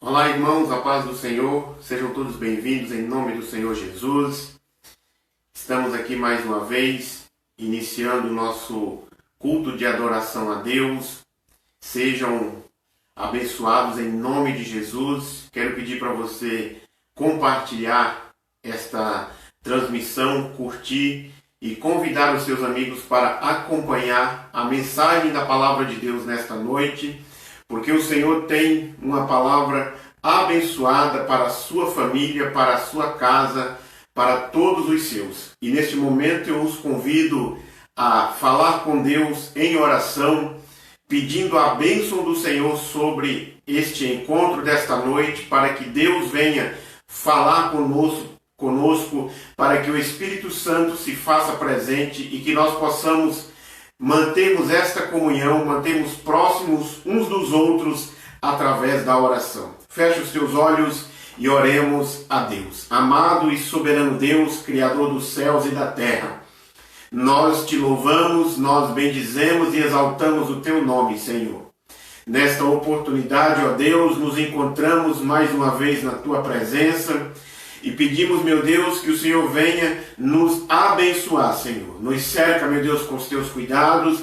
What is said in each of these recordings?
Olá, irmãos, a paz do Senhor, sejam todos bem-vindos em nome do Senhor Jesus. Estamos aqui mais uma vez, iniciando o nosso culto de adoração a Deus. Sejam abençoados em nome de Jesus. Quero pedir para você compartilhar esta transmissão, curtir e convidar os seus amigos para acompanhar a mensagem da palavra de Deus nesta noite, porque o Senhor tem uma palavra abençoada para a sua família, para a sua casa, para todos os seus. E neste momento eu os convido a falar com Deus em oração, pedindo a bênção do Senhor sobre este encontro desta noite, para que Deus venha falar conosco, para que o Espírito Santo se faça presente e que nós possamos mantermos esta comunhão, mantermos próximos uns dos outros através da oração. Feche os teus olhos e oremos a Deus. Amado e soberano Deus, Criador dos céus e da terra, nós te louvamos, nós bendizemos e exaltamos o teu nome, Senhor. Nesta oportunidade, ó Deus, nos encontramos mais uma vez na tua presença e pedimos, meu Deus, que o Senhor venha nos abençoar, Senhor. Nos cerca, meu Deus, com os teus cuidados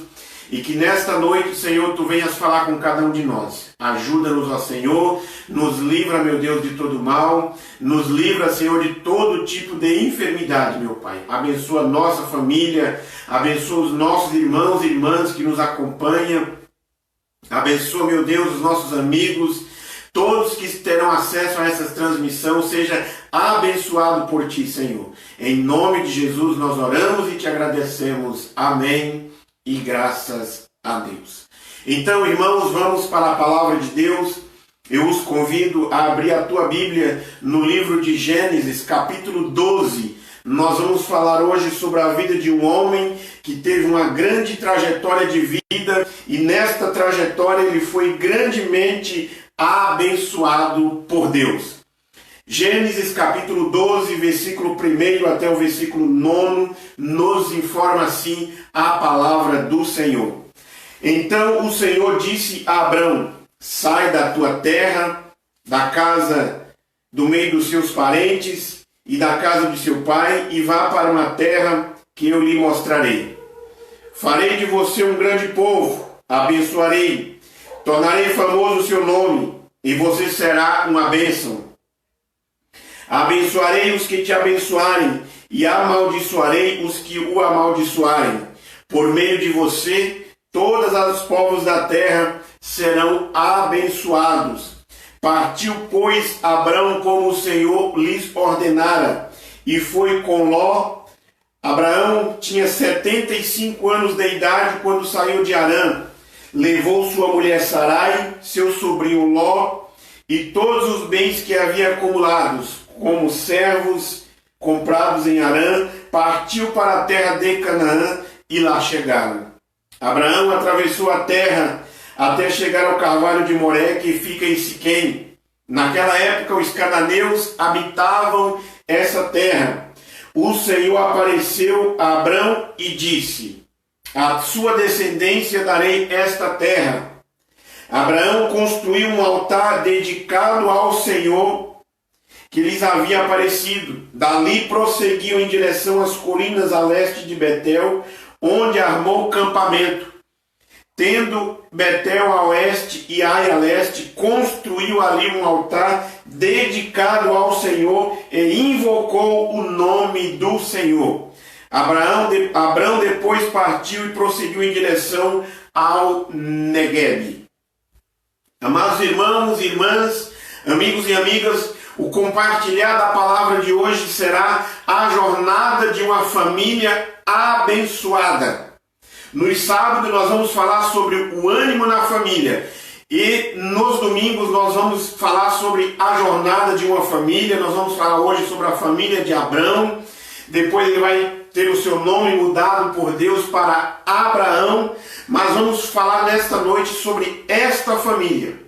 e que nesta noite, Senhor, tu venhas falar com cada um de nós. Ajuda-nos, ó Senhor, nos livra, meu Deus, de todo mal, nos livra, Senhor, de todo tipo de enfermidade, meu Pai. Abençoa a nossa família, abençoa os nossos irmãos e irmãs que nos acompanham, abençoa, meu Deus, os nossos amigos, todos que terão acesso a essa transmissão, seja abençoado por ti, Senhor. Em nome de Jesus nós oramos e te agradecemos. Amém e graças a Deus. Então, irmãos, vamos para a palavra de Deus. Eu os convido a abrir a tua Bíblia no livro de Gênesis, capítulo 12. Nós vamos falar hoje sobre a vida de um homem que teve uma grande trajetória de vida e nesta trajetória ele foi grandemente abençoado por Deus. Gênesis capítulo 12, versículo 1 até o versículo 9, nos informa assim a palavra do Senhor. Então o Senhor disse a Abrão: sai da tua terra, da casa do meio dos seus parentes e da casa de seu pai, e vá para uma terra que eu lhe mostrarei. Farei de você um grande povo, abençoarei, tornarei famoso o seu nome, e você será uma bênção. Abençoarei os que te abençoarem, e amaldiçoarei os que o amaldiçoarem. Por meio de você, todos os povos da terra serão abençoados. Partiu, pois, Abrão como o Senhor lhes ordenara, e foi com Ló. Abraão tinha 75 anos de idade quando saiu de Harã. Levou sua mulher Sarai, seu sobrinho Ló, e todos os bens que havia acumulados, como servos comprados em Harã, partiu para a terra de Canaã, e lá chegaram. Abraão atravessou a terra até chegar ao carvalho de Moré, que fica em Siquém. Naquela época os cananeus habitavam essa terra. O Senhor apareceu a Abrão e disse: à sua descendência darei esta terra. Abraão construiu um altar dedicado ao Senhor que lhes havia aparecido. Dali prosseguiu em direção às colinas a leste de Betel, onde armou o campamento. Tendo Betel a oeste e Ai a leste, construiu ali um altar dedicado ao Senhor e invocou o nome do Senhor. Abrão depois partiu e prosseguiu em direção ao Neguebe. Amados irmãos e irmãs, amigos e amigas, o compartilhar da palavra de hoje será a jornada de uma família abençoada. Nos sábados nós vamos falar sobre o ânimo na família e nos domingos nós vamos falar sobre a jornada de uma família. Nós vamos falar hoje sobre a família de Abrão. Depois ele vai ter o seu nome mudado por Deus para Abraão. Mas vamos falar nesta noite sobre esta família.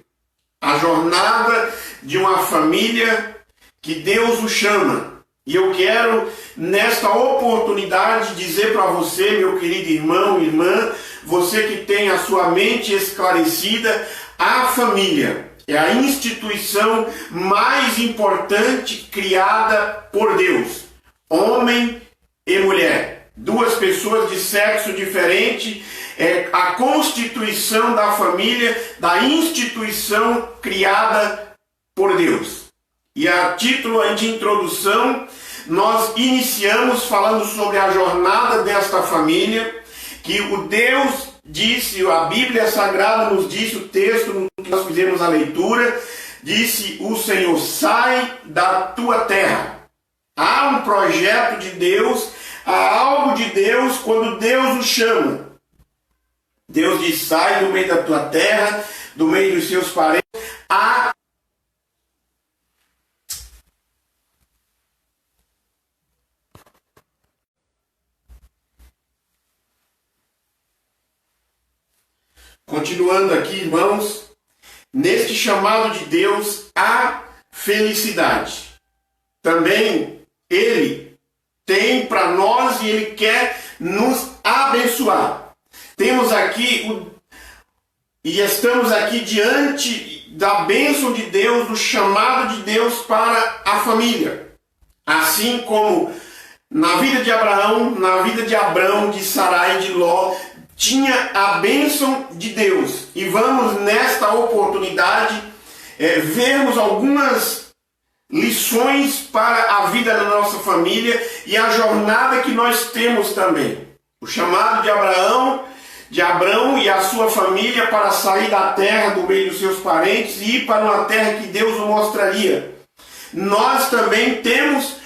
A jornada de uma família que Deus o chama. E eu quero, nesta oportunidade, dizer para você, meu querido irmão e irmã, você que tem a sua mente esclarecida, a família é a instituição mais importante criada por Deus. Homem e mulher, duas pessoas de sexo diferente, é a constituição da família, da instituição criada por Deus. E a título de introdução, nós iniciamos falando sobre a jornada desta família, que o Deus disse, a Bíblia Sagrada nos disse, o texto no que nós fizemos a leitura, disse o Senhor, sai da tua terra. Há um projeto de Deus, há algo de Deus quando Deus o chama. Deus diz, sai do meio da tua terra, do meio dos seus parentes. Continuando aqui, irmãos, neste chamado de Deus há felicidade. Também Ele tem para nós e Ele quer nos abençoar. Temos aqui e estamos aqui diante da bênção de Deus, do chamado de Deus para a família. Assim como na vida de Abraão, na vida de Abrão, de Sarai e de Ló, tinha a bênção de Deus. E vamos nesta oportunidade vermos algumas lições para a vida da nossa família e a jornada que nós temos também. O chamado de Abrão e a sua família para sair da terra, do meio dos seus parentes e ir para uma terra que Deus o mostraria. Nós também temos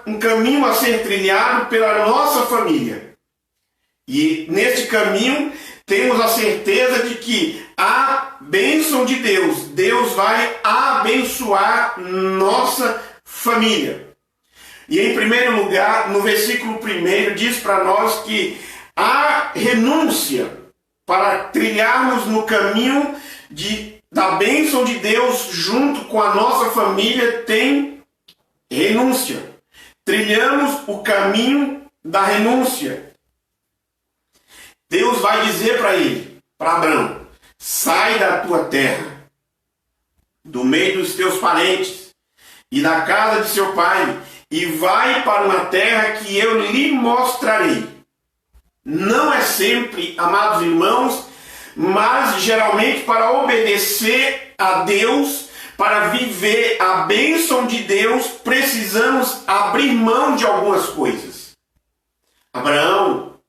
um caminho a ser trilhado pela nossa família. E neste caminho temos a certeza de que a bênção de Deus, Deus vai abençoar nossa família. E em primeiro lugar, no versículo 1, diz para nós que a renúncia para trilharmos no caminho da bênção de Deus junto com a nossa família tem renúncia. Trilhamos o caminho da renúncia. Deus vai dizer para ele, para Abrão, sai da tua terra, do meio dos teus parentes e da casa de seu pai, e vai para uma terra que eu lhe mostrarei. Não é sempre, amados irmãos, mas geralmente para obedecer a Deus, para viver a bênção de Deus, precisamos abrir mão de algumas coisas. Abraão,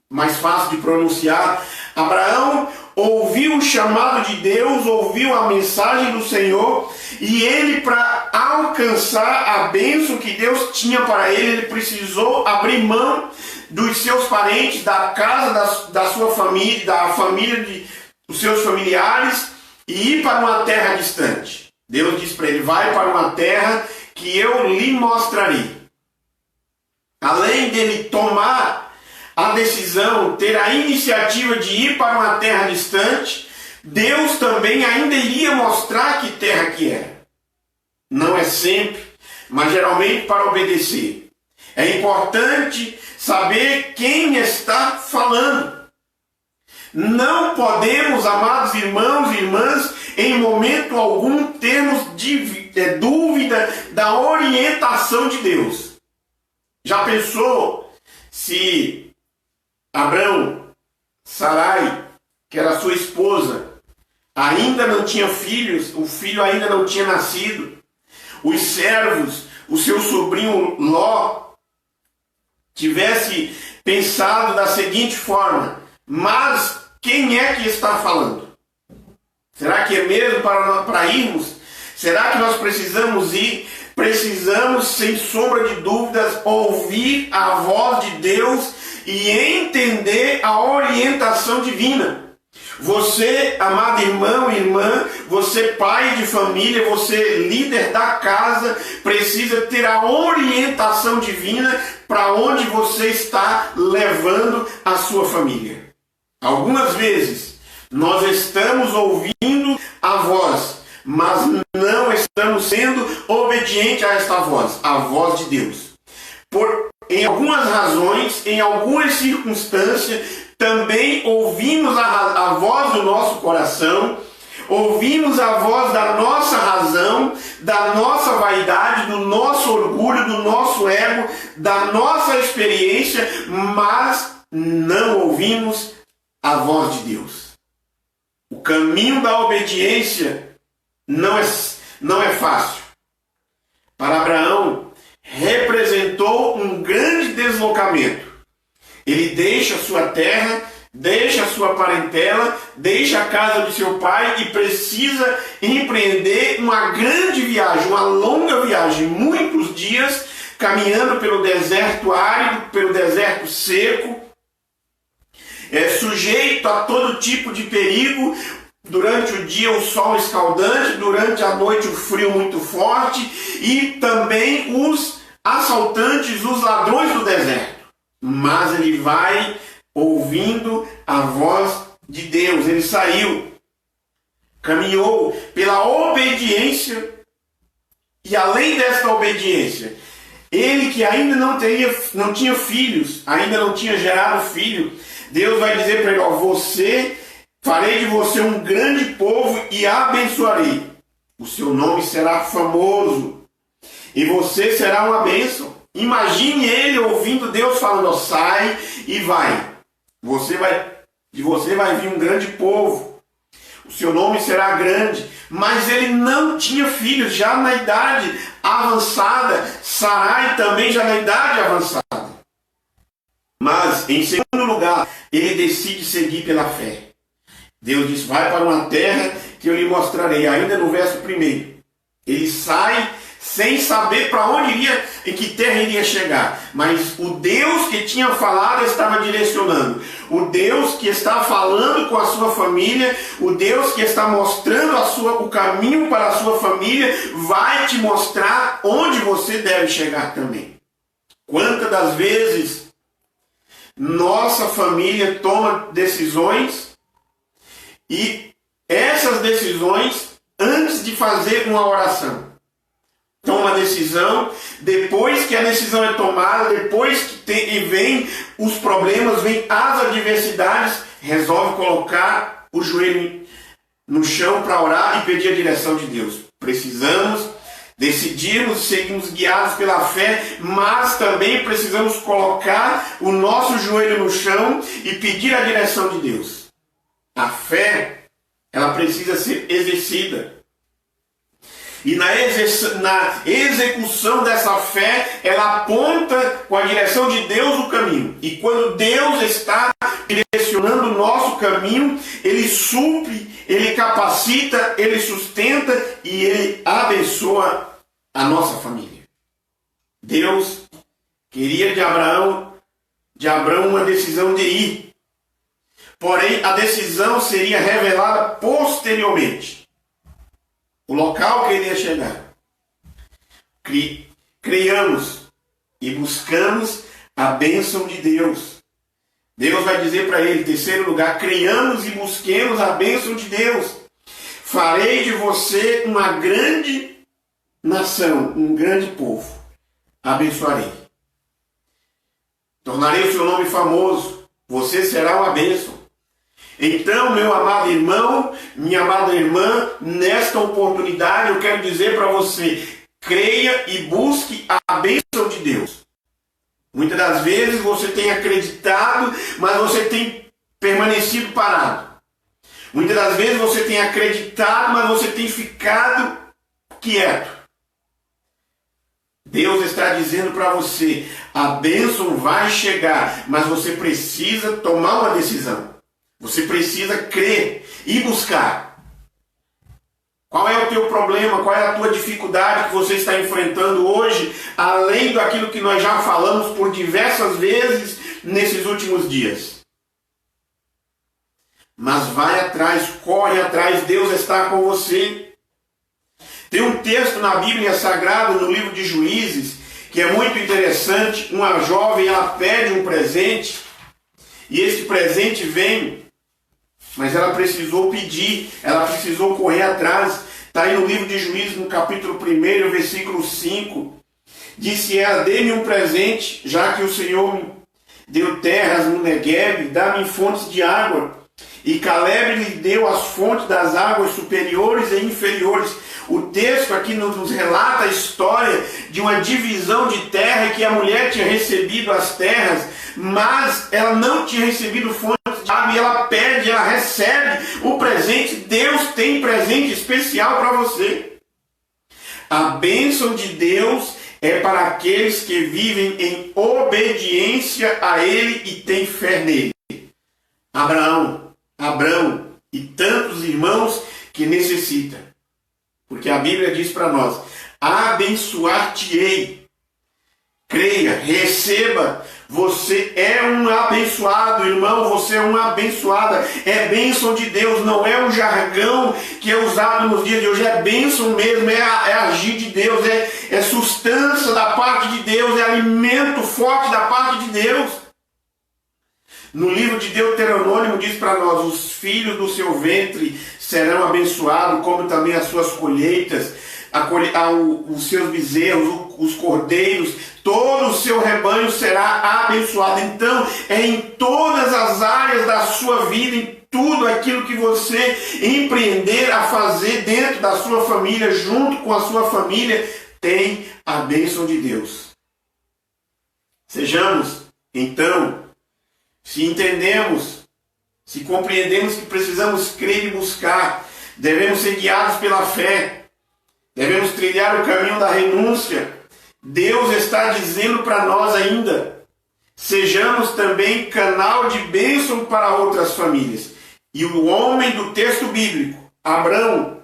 mais fácil de pronunciar, Abraão ouviu o chamado de Deus, ouviu a mensagem do Senhor, e ele, para alcançar a bênção que Deus tinha para ele precisou abrir mão dos seus parentes, da casa da sua família, da família dos seus familiares, e ir para uma terra distante. Deus disse para ele, vai para uma terra que eu lhe mostrarei. Além dele tomar a decisão, ter a iniciativa de ir para uma terra distante, Deus também ainda iria mostrar que terra que era. Não é sempre, mas geralmente para obedecer. É importante saber quem está falando. Não podemos, amados irmãos e irmãs, em momento algum termos dúvida da orientação de Deus. Já pensou se Abrão, Sarai, que era sua esposa, ainda não tinha filhos, o filho ainda não tinha nascido, os servos, o seu sobrinho Ló, tivesse pensado da seguinte forma, mas quem é que está falando? Será que é mesmo para irmos? Será que nós precisamos ir? Precisamos, sem sombra de dúvidas, ouvir a voz de Deus e entender a orientação divina. Você, amado irmão e irmã, você pai de família, você líder da casa, precisa ter a orientação divina para onde você está levando a sua família. Algumas vezes nós estamos ouvindo a voz, mas não estamos sendo obedientes a esta voz, a voz de Deus. Em algumas razões, em algumas circunstâncias, também ouvimos a voz do nosso coração, ouvimos a voz da nossa razão, da nossa vaidade, do nosso orgulho, do nosso ego, da nossa experiência, mas não ouvimos a voz de Deus. O caminho da obediência não é fácil. Para Abraão, representou um grande deslocamento. Ele deixa sua terra, deixa sua parentela, deixa a casa de seu pai e precisa empreender uma grande viagem, uma longa viagem, muitos dias, caminhando pelo deserto árido, pelo deserto seco, sujeito a todo tipo de perigo. Durante o dia o sol escaldante, durante a noite o frio muito forte e também os assaltantes, os ladrões do deserto. Mas ele vai ouvindo a voz de Deus. Ele saiu, caminhou pela obediência e além desta obediência, ele que ainda não tinha filhos, ainda não tinha gerado filho, Deus vai dizer para ele, farei de você um grande povo e abençoarei. O seu nome será famoso e você será uma bênção. Imagine ele ouvindo Deus falando, sai e vai. De você vai vir um grande povo. O seu nome será grande. Mas ele não tinha filhos, já na idade avançada. Sarai também já na idade avançada. Mas, em segundo lugar, ele decide seguir pela fé. Deus diz, vai para uma terra que eu lhe mostrarei. Ainda no verso 1. Ele sai sem saber para onde iria, em que terra iria chegar. Mas o Deus que tinha falado estava direcionando. O Deus que está falando com a sua família, o Deus que está mostrando o caminho para a sua família, vai te mostrar onde você deve chegar também. Quantas das vezes nossa família toma decisões e essas decisões antes de fazer uma oração. Toma a decisão, depois que a decisão é tomada, depois que vem os problemas, vem as adversidades, resolve colocar o joelho no chão para orar e pedir a direção de Deus. Precisamos decidirmos, seguirmos guiados pela fé, mas também precisamos colocar o nosso joelho no chão e pedir a direção de Deus. A fé, ela precisa ser exercida. E na execução dessa fé, ela aponta com a direção de Deus o caminho. E quando Deus está direcionando o nosso caminho, Ele supre, Ele capacita, Ele sustenta e Ele abençoa a nossa família. Deus queria de Abraão uma decisão de ir. Porém, a decisão seria revelada posteriormente. O local que ele ia chegar. Criamos e buscamos a bênção de Deus. Deus vai dizer para ele, em terceiro lugar, criamos e busquemos a bênção de Deus. Farei de você uma grande nação, um grande povo. Abençoarei. Tornarei o seu nome famoso. Você será uma bênção. Então, meu amado irmão, minha amada irmã, nesta oportunidade eu quero dizer para você, creia e busque a bênção de Deus. Muitas das vezes você tem acreditado, mas você tem permanecido parado. Muitas das vezes você tem acreditado, mas você tem ficado quieto. Deus está dizendo para você, a bênção vai chegar, mas você precisa tomar uma decisão. Você precisa crer e buscar. Qual é o teu problema? Qual é a tua dificuldade que você está enfrentando hoje, além daquilo que nós já falamos por diversas vezes nesses últimos dias? Mas vai atrás, corre atrás, Deus está com você. Tem um texto na Bíblia Sagrada, no livro de Juízes, que é muito interessante. Uma jovem, ela pede um presente, e esse presente vem, mas ela precisou pedir, ela precisou correr atrás. Está aí no livro de Juízes, no capítulo 1, versículo 5. Disse ela, dê-me um presente, já que o Senhor me deu terras no Negueb, dá-me fontes de água. e Caleb lhe deu as fontes das águas superiores e inferiores. O texto aqui nos relata a história de uma divisão de terra, que a mulher tinha recebido as terras, mas ela não tinha recebido fontes de água, e ela pede, ela recebe o presente. Deus tem presente especial para você. A bênção de Deus é para aqueles que vivem em obediência a Ele e têm fé nele. Abraão e tantos irmãos que necessitam. Porque a Bíblia diz para nós: abençoar-te-ei. Creia, receba. Você é um abençoado, irmão. Você é uma abençoada. É bênção de Deus, não é um jargão que é usado nos dias de hoje. É bênção mesmo, é agir de Deus, é substância da parte de Deus, é alimento forte da parte de Deus. No livro de Deuteronômio diz para nós: os filhos do seu ventre serão abençoados, como também as suas colheitas, os seus bezerros, os cordeiros, todo o seu rebanho será abençoado. Então, é em todas as áreas da sua vida, em tudo aquilo que você empreender a fazer dentro da sua família, junto com a sua família, tem a bênção de Deus. Sejamos, então, se entendemos, se compreendemos que precisamos crer e buscar, devemos ser guiados pela fé, devemos trilhar o caminho da renúncia. Deus está dizendo para nós ainda: sejamos também canal de bênção para outras famílias. E o homem do texto bíblico, Abraão,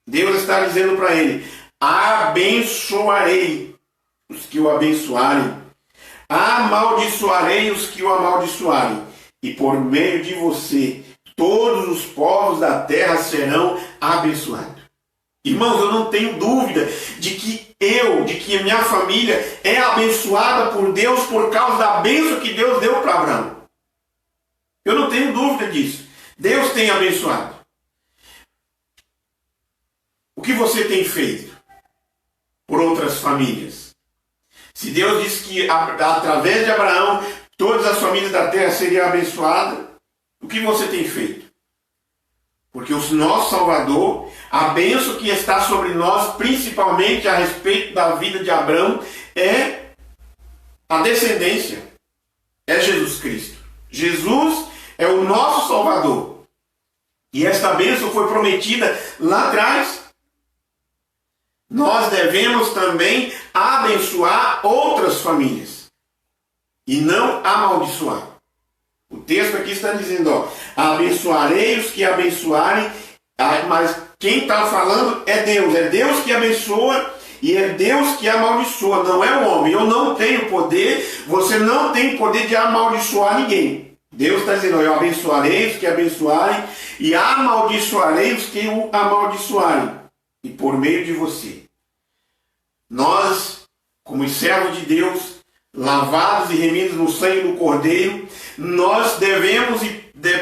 Deus está dizendo para ele: abençoarei os que o abençoarem, amaldiçoarei os que o amaldiçoarem, e por meio de você todos os povos da terra serão abençoados. Irmãos, eu não tenho dúvida de que a minha família é abençoada por Deus por causa da bênção que Deus deu para Abraão. Eu não tenho dúvida disso. Deus tem abençoado. O que você tem feito por outras famílias? Se Deus disse que através de Abraão todas as famílias da terra seriam abençoadas, o que você tem feito? Porque o nosso Salvador, a bênção que está sobre nós, principalmente a respeito da vida de Abraão, é a descendência, é Jesus Cristo. Jesus é o nosso Salvador. E esta bênção foi prometida lá atrás. Nós devemos também abençoar outras famílias e não amaldiçoar. O texto aqui está dizendo, abençoarei os que abençoarem, mas quem está falando é Deus que abençoa e é Deus que amaldiçoa, não é o homem. Eu não tenho poder, você não tem poder de amaldiçoar ninguém. Deus está dizendo, eu abençoarei os que abençoarem e amaldiçoarei os que o amaldiçoarem, e por meio de você. Nós, como servos de Deus, lavados e remidos no sangue do Cordeiro, nós devemos e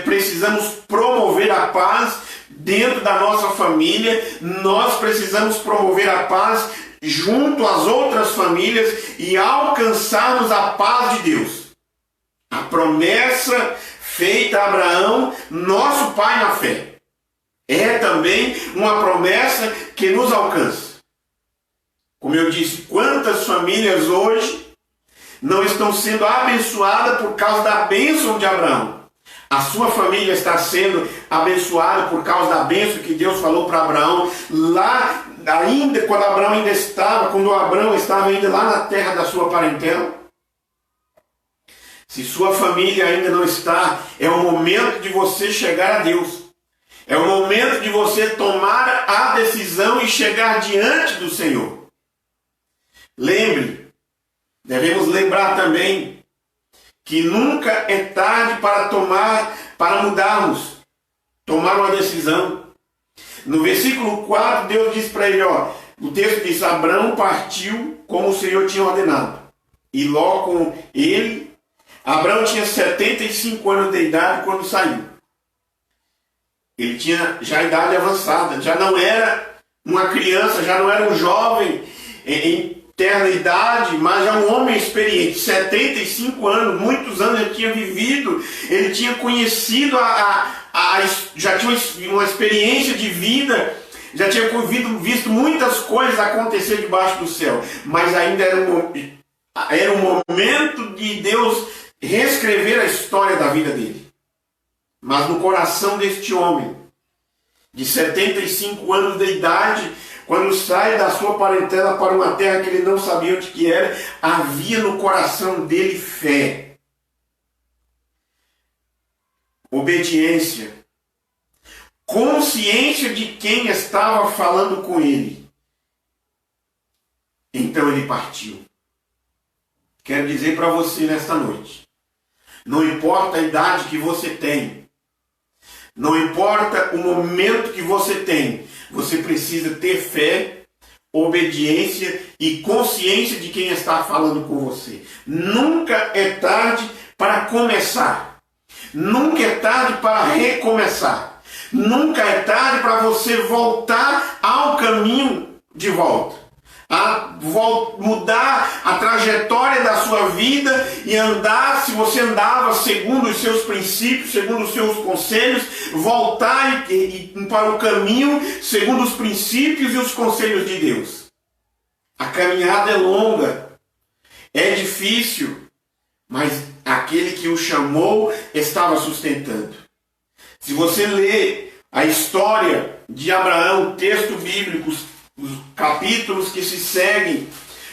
precisamos promover a paz dentro da nossa família. Nós precisamos promover a paz junto às outras famílias e alcançarmos a paz de Deus. A promessa feita a Abraão, nosso pai na fé, é também uma promessa que nos alcança. Como eu disse, quantas famílias hoje não estão sendo abençoadas por causa da bênção de Abraão? A sua família está sendo abençoada por causa da bênção que Deus falou para Abraão lá, ainda quando Abraão estava ainda lá na terra da sua parentela. Se sua família ainda não está, é o momento de você chegar a Deus. É o momento de você tomar a decisão e chegar diante do Senhor. Lembre, devemos lembrar também que nunca é tarde para mudarmos, tomar uma decisão. No versículo 4, Deus diz para ele, o texto diz, Abraão partiu como o Senhor tinha ordenado. E logo com ele, Abraão tinha 75 anos de idade quando saiu. Ele tinha já idade avançada, já não era uma criança, já não era um jovem em terna idade, mas já um homem experiente, 75 anos, muitos anos ele tinha vivido, ele tinha conhecido a já tinha uma experiência de vida, já tinha visto muitas coisas acontecer debaixo do céu, mas ainda era um momento de Deus reescrever a história da vida dele. Mas no coração deste homem, de 75 anos de idade, quando sai da sua parentela para uma terra que ele não sabia onde que era, havia no coração dele fé, obediência, consciência de quem estava falando com ele. Então ele partiu. Quero dizer para você nesta noite, não importa a idade que você tem, não importa o momento que você tem, você precisa ter fé, obediência e consciência de quem está falando com você. Nunca é tarde para começar. Nunca é tarde para recomeçar. Nunca é tarde para você voltar ao caminho de volta. Mudar a trajetória da sua vida e andar, se você andava segundo os seus princípios, segundo os seus conselhos, voltar para o caminho segundo os princípios e os conselhos de Deus. A caminhada é longa, é difícil, mas aquele que o chamou estava sustentando. Se você ler a história de Abraão, texto bíblico, os capítulos que se seguem,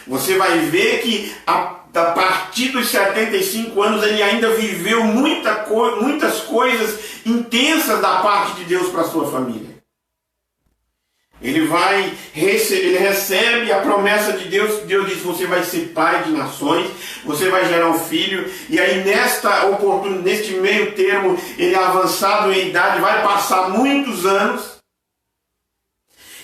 você vai ver que a partir dos 75 anos ele ainda viveu muitas coisas intensas da parte de Deus para a sua família. Ele recebe a promessa de Deus. Deus diz: você vai ser pai de nações, você vai gerar um filho. E aí neste meio termo, ele avançado em idade, vai passar muitos anos.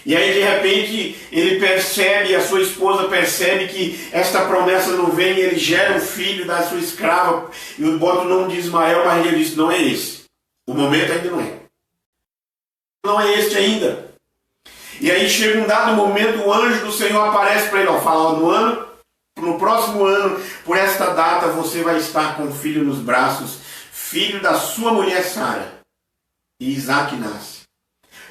E aí de repente ele percebe, a sua esposa percebe que esta promessa não vem, e ele gera um filho da sua escrava, e bota o nome de Ismael, mas ele diz: não é esse. O momento ainda não é. Não é este ainda. E aí chega um dado momento, o anjo do Senhor aparece para ele, fala: no próximo ano, por esta data, você vai estar com um filho nos braços, filho da sua mulher Sara. E Isaac nasce.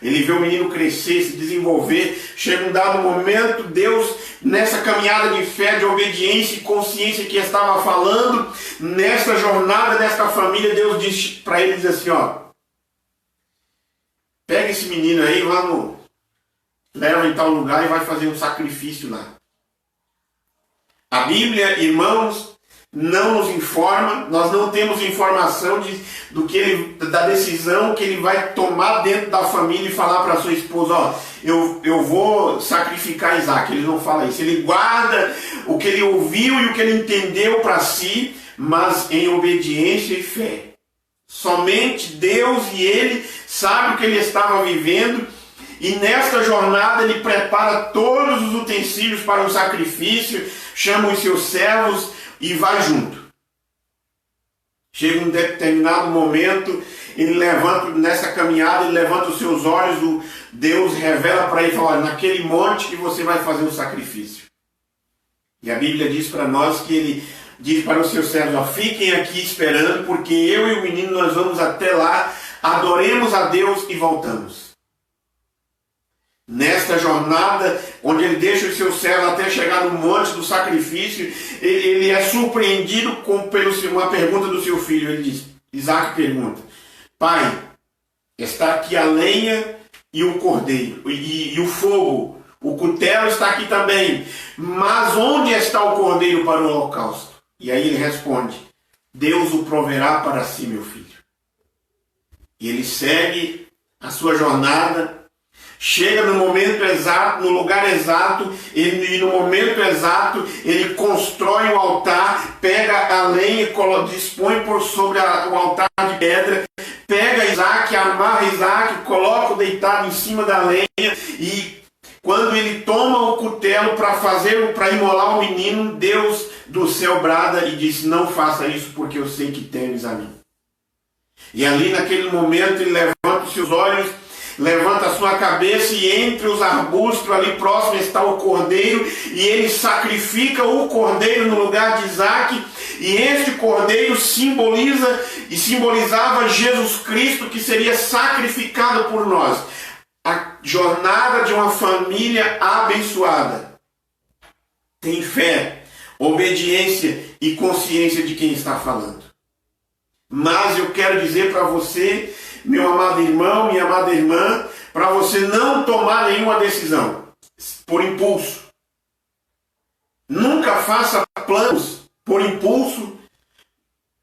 Ele vê o menino crescer, se desenvolver. Chega um dado momento, Deus, nessa caminhada de fé, de obediência e consciência que estava falando, nessa jornada, nessa família, Deus diz para ele, diz assim: pega esse menino aí, leva em tal lugar e vai fazer um sacrifício lá. A Bíblia, irmãos, não nos informa, nós não temos informação da decisão que ele vai tomar dentro da família e falar para sua esposa: eu vou sacrificar Isaac. Ele não fala isso, ele guarda o que ele ouviu e o que ele entendeu para si, mas em obediência e fé. Somente Deus e ele sabem o que ele estava vivendo, e nesta jornada ele prepara todos os utensílios para o sacrifício, chama os seus servos e vai junto. Chega um determinado momento, ele levanta, nessa caminhada, ele levanta os seus olhos, Deus revela para ele e fala: naquele monte que você vai fazer o sacrifício. E a Bíblia diz para nós que ele diz para os seus servos: fiquem aqui esperando, porque eu e o menino nós vamos até lá, adoremos a Deus e voltamos. Nesta jornada, onde ele deixa os seus servos até chegar no monte do sacrifício, ele é surpreendido por uma pergunta do seu filho. Ele diz: Isaac pergunta: pai, está aqui a lenha e o cordeiro, e o fogo, o cutelo está aqui também, mas onde está o cordeiro para o holocausto? E aí ele responde: Deus o proverá para si, meu filho. E ele segue a sua jornada, chega no momento exato, no lugar exato, e no momento exato ele constrói o altar, pega a lenha e dispõe por sobre o altar de pedra, pega Isaac, amarra Isaac, coloca o deitado em cima da lenha, e quando ele toma o cutelo para imolar o menino, Deus do céu brada e diz: não faça isso, porque eu sei que temes a mim. E ali naquele momento ele levanta os seus olhos, levanta a sua cabeça, e entre os arbustos ali próximo está o cordeiro, e ele sacrifica o cordeiro no lugar de Isaac, E este cordeiro simbolizava Jesus Cristo, que seria sacrificado por nós. A jornada de uma família abençoada. Tem fé, obediência e consciência de quem está falando. Mas eu quero dizer para você, meu amado irmão, minha amada irmã, para você não tomar nenhuma decisão por impulso. Nunca faça planos por impulso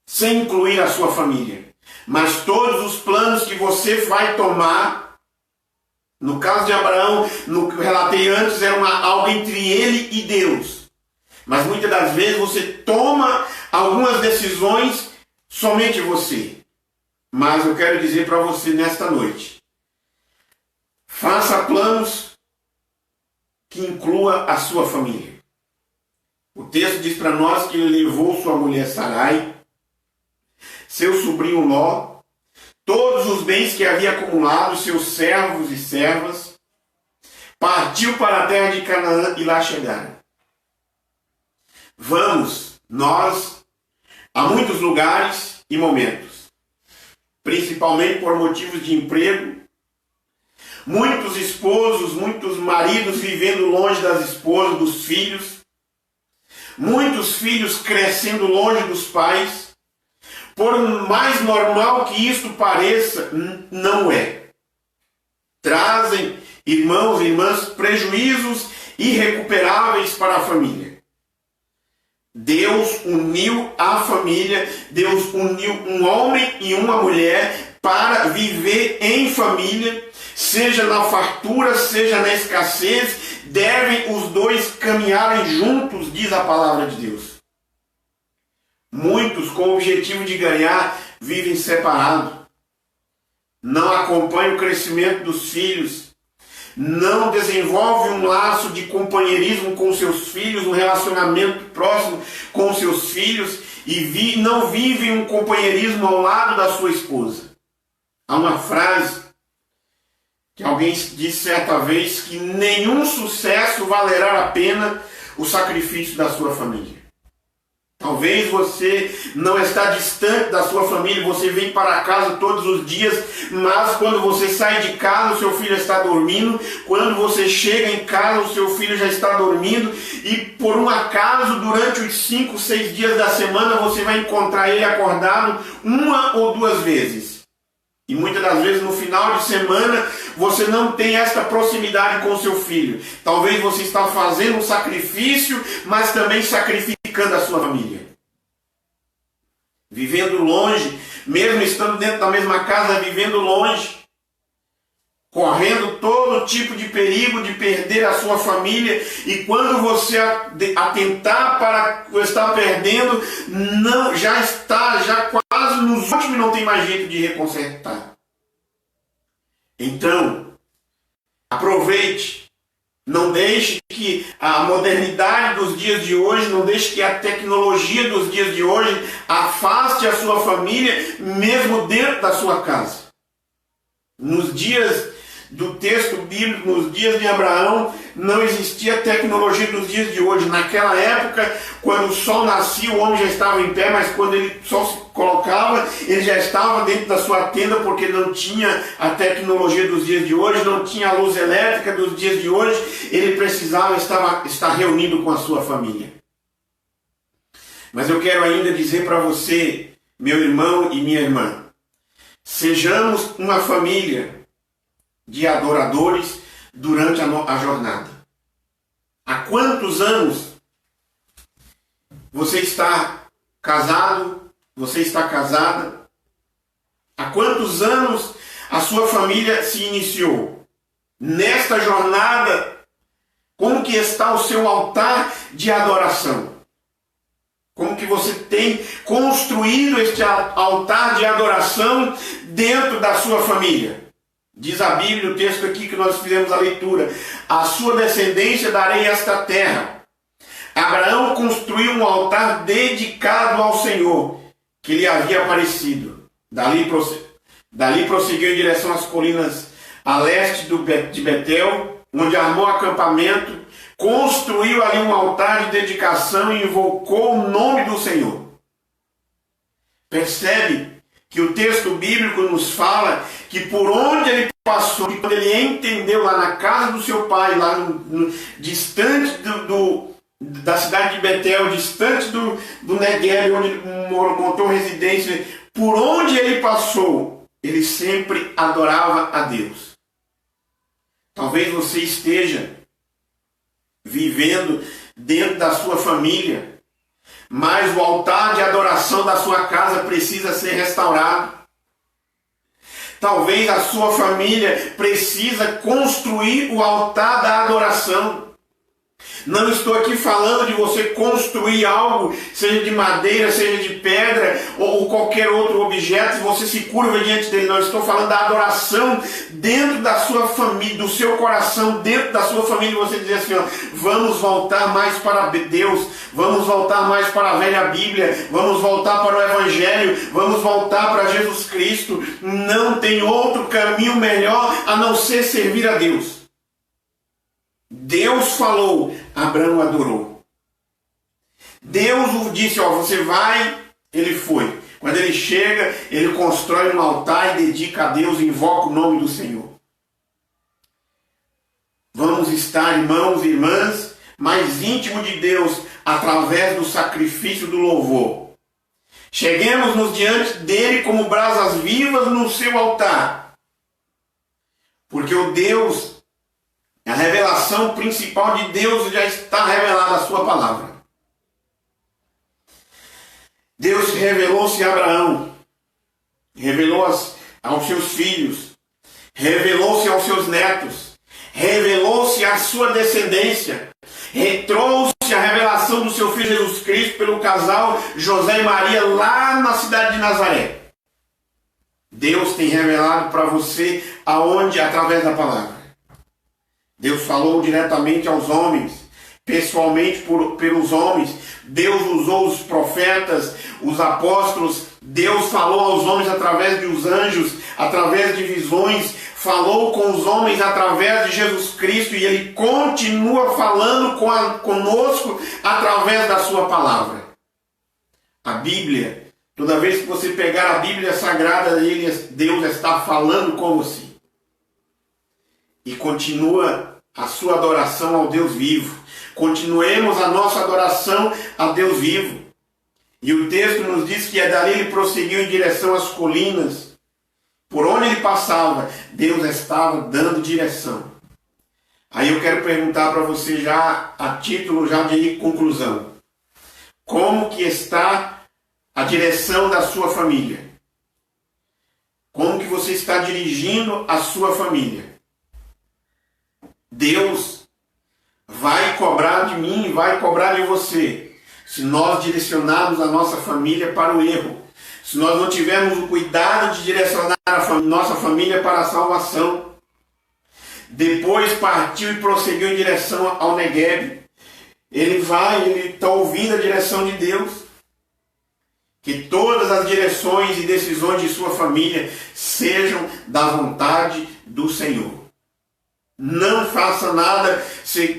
sem incluir a sua família. Mas todos os planos que você vai tomar, no caso de Abraão, no que eu relatei antes, era algo entre ele e Deus. Mas muitas das vezes você toma algumas decisões somente você. Mas eu quero dizer para você nesta noite, faça planos que inclua a sua família. O texto diz para nós que ele levou sua mulher Sarai, seu sobrinho Ló, todos os bens que havia acumulado, seus servos e servas, partiu para a terra de Canaã e lá chegaram. Vamos, nós, a muitos lugares e momentos, principalmente por motivos de emprego, muitos esposos, muitos maridos vivendo longe das esposas, dos filhos, muitos filhos crescendo longe dos pais. Por mais normal que isto pareça, não é. Trazem, irmãos e irmãs, prejuízos irrecuperáveis para a família. Deus uniu a família, Deus uniu um homem e uma mulher para viver em família, seja na fartura, seja na escassez, devem os dois caminharem juntos, diz a palavra de Deus. Muitos, com o objetivo de ganhar, vivem separados. Não acompanham o crescimento dos filhos. Não desenvolvem um laço de companheirismo com seus filhos, um relacionamento próximo com seus filhos e não vivem um companheirismo ao lado da sua esposa. Há uma frase que alguém disse certa vez que nenhum sucesso valerá a pena o sacrifício da sua família. Talvez você não está distante da sua família, você vem para casa todos os dias, mas quando você sai de casa, o seu filho está dormindo, quando você chega em casa, o seu filho já está dormindo, e por um acaso, durante os 5, 6 dias da semana, você vai encontrar ele acordado 1 ou 2 vezes. E muitas das vezes no final de semana você não tem esta proximidade com o seu filho. Talvez você está fazendo um sacrifício, mas também sacrificando a sua família. Vivendo longe, mesmo estando dentro da mesma casa, vivendo longe. Correndo todo tipo de perigo de perder a sua família. E quando você atentar para estar perdendo, não, já quase nos últimos, não tem mais jeito de reconsertar. Então, aproveite. Não deixe que a modernidade dos dias de hoje, não deixe que a tecnologia dos dias de hoje afaste a sua família, mesmo dentro da sua casa. Nos dias do texto bíblico, nos dias de Abraão, não existia a tecnologia dos dias de hoje. Naquela época, quando o sol nascia, o homem já estava em pé, mas quando o sol se colocava, ele já estava dentro da sua tenda, porque não tinha a tecnologia dos dias de hoje, não tinha a luz elétrica dos dias de hoje, ele precisava estar reunido com a sua família. Mas eu quero ainda dizer para você, meu irmão e minha irmã, sejamos uma família de adoradores durante a jornada. Há quantos anos você está casado? Você está casada? Há quantos anos a sua família se iniciou? Nesta jornada, como que está o seu altar de adoração? Como que você tem construído este altar de adoração dentro da sua família? Diz a Bíblia, o texto aqui que nós fizemos a leitura, a sua descendência darei esta terra. Abraão construiu um altar dedicado ao Senhor, que lhe havia aparecido. Dali prosseguiu em direção às colinas a leste de Betel, onde armou acampamento, construiu ali um altar de dedicação e invocou o nome do Senhor. Percebe que o texto bíblico nos fala que por onde ele passou, quando ele entendeu lá na casa do seu pai, lá distante da cidade de Betel, distante do Negueb, onde ele montou residência, por onde ele passou, ele sempre adorava a Deus. Talvez você esteja vivendo dentro da sua família, mas o altar de adoração da sua casa precisa ser restaurado. Talvez a sua família precisa construir o altar da adoração. Não estou aqui falando de você construir algo, seja de madeira, seja de pedra ou qualquer outro objeto, se você se curva diante dele. Não, estou falando da adoração dentro da sua família, do seu coração, dentro da sua família. Você dizer assim, ó, vamos voltar mais para Deus, vamos voltar mais para a velha Bíblia, vamos voltar para o Evangelho, vamos voltar para Jesus Cristo. Não tem outro caminho melhor a não ser servir a Deus. Deus falou, Abraão adorou. Deus o disse, ó, você vai, ele foi. Quando ele chega, ele constrói um altar e dedica a Deus, invoca o nome do Senhor. Vamos estar, irmãos e irmãs, mais íntimo de Deus através do sacrifício do louvor. Cheguemos-nos diante dele como brasas vivas no seu altar. Porque o Deus, a revelação principal de Deus já está revelada na sua palavra. Deus revelou-se a Abraão, revelou aos seus filhos, revelou-se aos seus netos, revelou-se à sua descendência, trouxe a revelação do seu filho Jesus Cristo pelo casal José e Maria lá na cidade de Nazaré. Deus tem revelado para você aonde? Através da palavra. Deus falou diretamente aos homens, pessoalmente pelos homens. Deus usou os profetas, os apóstolos. Deus falou aos homens através dos anjos, através de visões. Falou com os homens através de Jesus Cristo e Ele continua falando conosco através da sua palavra. A Bíblia, toda vez que você pegar a Bíblia Sagrada, Deus está falando com você. E continua a sua adoração ao Deus vivo. Continuemos a nossa adoração a Deus vivo. E o texto nos diz que dali ele prosseguiu em direção às colinas. Por onde ele passava, Deus estava dando direção. Aí eu quero perguntar para você já, a título já de conclusão. Como que está a direção da sua família? Como que você está dirigindo a sua família? Deus vai cobrar de mim, vai cobrar de você, se nós direcionarmos a nossa família para o erro, se nós não tivermos o cuidado de direcionar a nossa família para a salvação. Depois partiu e prosseguiu em direção ao Negueb. Ele está ouvindo a direção de Deus. Que todas as direções e decisões de sua família sejam da vontade do Senhor. Não faça nada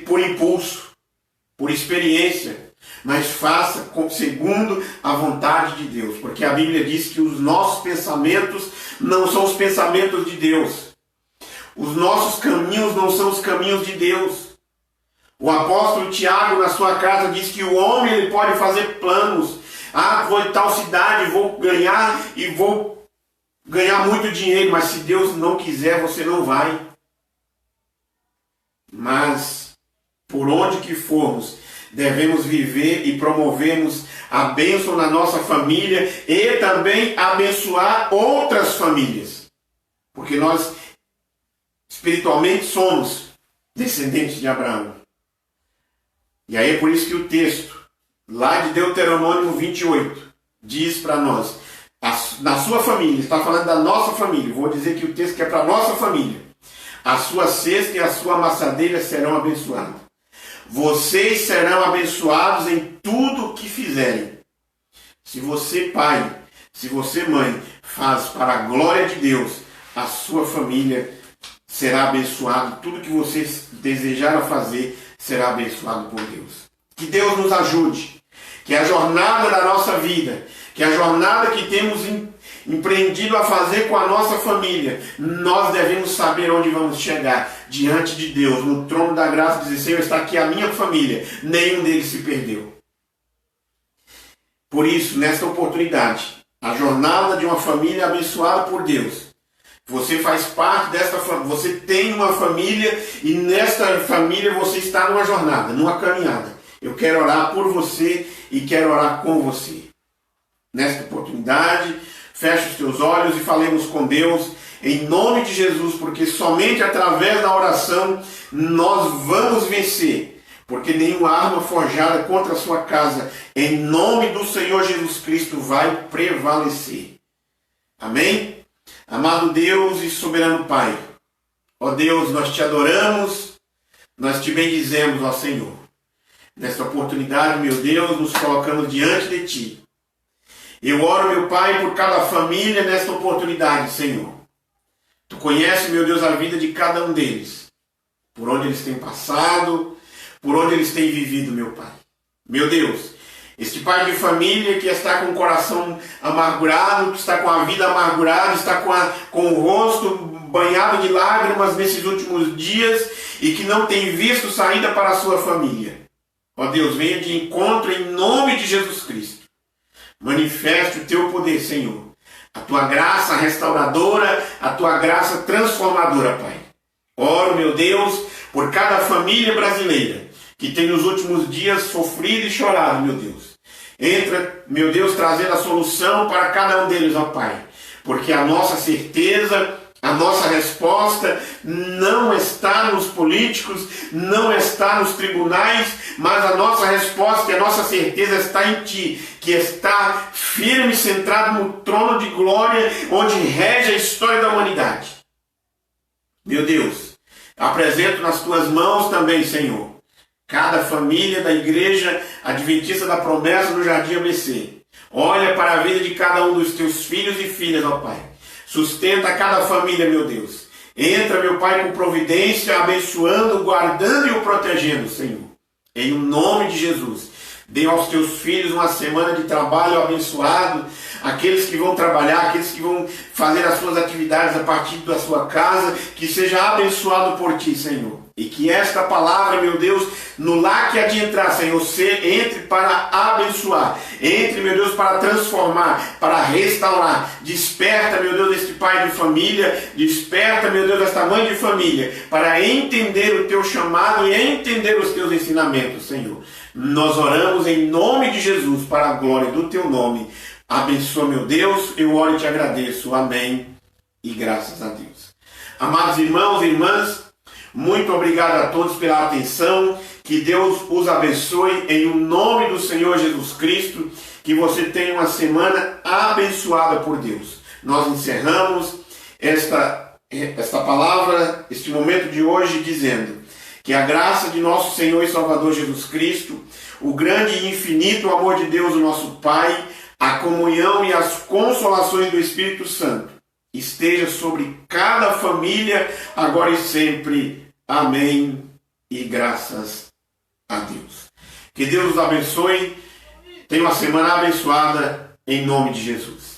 por impulso, por experiência, mas faça segundo a vontade de Deus. Porque a Bíblia diz que os nossos pensamentos não são os pensamentos de Deus. Os nossos caminhos não são os caminhos de Deus. O apóstolo Tiago, na sua carta, diz que o homem ele pode fazer planos. Vou em tal cidade, vou ganhar muito dinheiro, mas se Deus não quiser, você não vai. Mas, por onde que formos, devemos viver e promovermos a bênção na nossa família e também abençoar outras famílias. Porque nós, espiritualmente, somos descendentes de Abraão. E aí é por isso que o texto, lá de Deuteronômio 28, diz para nós, na sua família, está falando da nossa família, vou dizer que o texto que é para a nossa família, a sua cesta e a sua amassadeira serão abençoadas. Vocês serão abençoados em tudo o que fizerem. Se você, pai, se você, mãe, faz para a glória de Deus, a sua família será abençoada. Tudo que vocês desejaram fazer será abençoado por Deus. Que Deus nos ajude. Que a jornada da nossa vida que a jornada que temos empreendido a fazer com a nossa família, nós devemos saber onde vamos chegar, diante de Deus, no trono da graça, dizer: Senhor, está aqui a minha família, nenhum deles se perdeu. Por isso, nesta oportunidade, a jornada de uma família abençoada por Deus, você faz parte desta família, você tem uma família e nesta família você está numa jornada, numa caminhada. Eu quero orar por você e quero orar com você. Nesta oportunidade, feche os teus olhos e falemos com Deus em nome de Jesus, porque somente através da oração nós vamos vencer, porque nenhuma arma forjada contra a sua casa, em nome do Senhor Jesus Cristo, vai prevalecer. Amém? Amado Deus e soberano Pai, ó Deus, nós te adoramos, nós te bendizemos, ó Senhor. Nesta oportunidade, meu Deus, nos colocamos diante de Ti. Eu oro, meu Pai, por cada família nesta oportunidade, Senhor. Tu conheces, meu Deus, a vida de cada um deles, por onde eles têm passado, por onde eles têm vivido, meu Pai. Meu Deus, este pai de família que está com o coração amargurado, que está com a vida amargurada, está com o rosto banhado de lágrimas nesses últimos dias e que não tem visto saída para a sua família. Ó Deus, venha de encontro em nome de Jesus Cristo. Manifeste o teu poder, Senhor. A tua graça restauradora, a tua graça transformadora, Pai. Oro, meu Deus, por cada família brasileira que tem nos últimos dias sofrido e chorado, meu Deus. Entra, meu Deus, trazendo a solução para cada um deles, ó Pai. Porque a nossa certeza, a nossa resposta não está nos políticos, não está nos tribunais, mas a nossa resposta e a nossa certeza está em Ti, que está firme, centrado no trono de glória, onde rege a história da humanidade. Meu Deus, apresento nas Tuas mãos também, Senhor, cada família da Igreja Adventista da Promessa no Jardim ABC. Olha para a vida de cada um dos Teus filhos e filhas, ó Pai. Sustenta cada família, meu Deus. Entra, meu Pai, com providência, abençoando, guardando e o protegendo, Senhor. Em nome de Jesus. Dê aos teus filhos uma semana de trabalho abençoado. Aqueles que vão trabalhar, aqueles que vão fazer as suas atividades a partir da sua casa, que seja abençoado por Ti, Senhor. E que esta palavra, meu Deus, no lar que há de entrar, Senhor, entre para abençoar, entre, meu Deus, para transformar, para restaurar. Desperta, meu Deus, este pai de família, desperta, meu Deus, esta mãe de família, para entender o Teu chamado e entender os Teus ensinamentos, Senhor. Nós oramos em nome de Jesus, para a glória do Teu nome. Abençoa, meu Deus, eu oro e Te agradeço. Amém. E graças a Deus. Amados irmãos e irmãs, muito obrigado a todos pela atenção. Que Deus os abençoe em nome do Senhor Jesus Cristo. Que você tenha uma semana abençoada por Deus. Nós encerramos esta palavra, este momento de hoje, dizendo que a graça de nosso Senhor e Salvador Jesus Cristo, o grande e infinito amor de Deus, o nosso Pai, a comunhão e as consolações do Espírito Santo esteja sobre cada família, agora e sempre. Amém. E graças a Deus. Que Deus os abençoe. Tenha uma semana abençoada em nome de Jesus.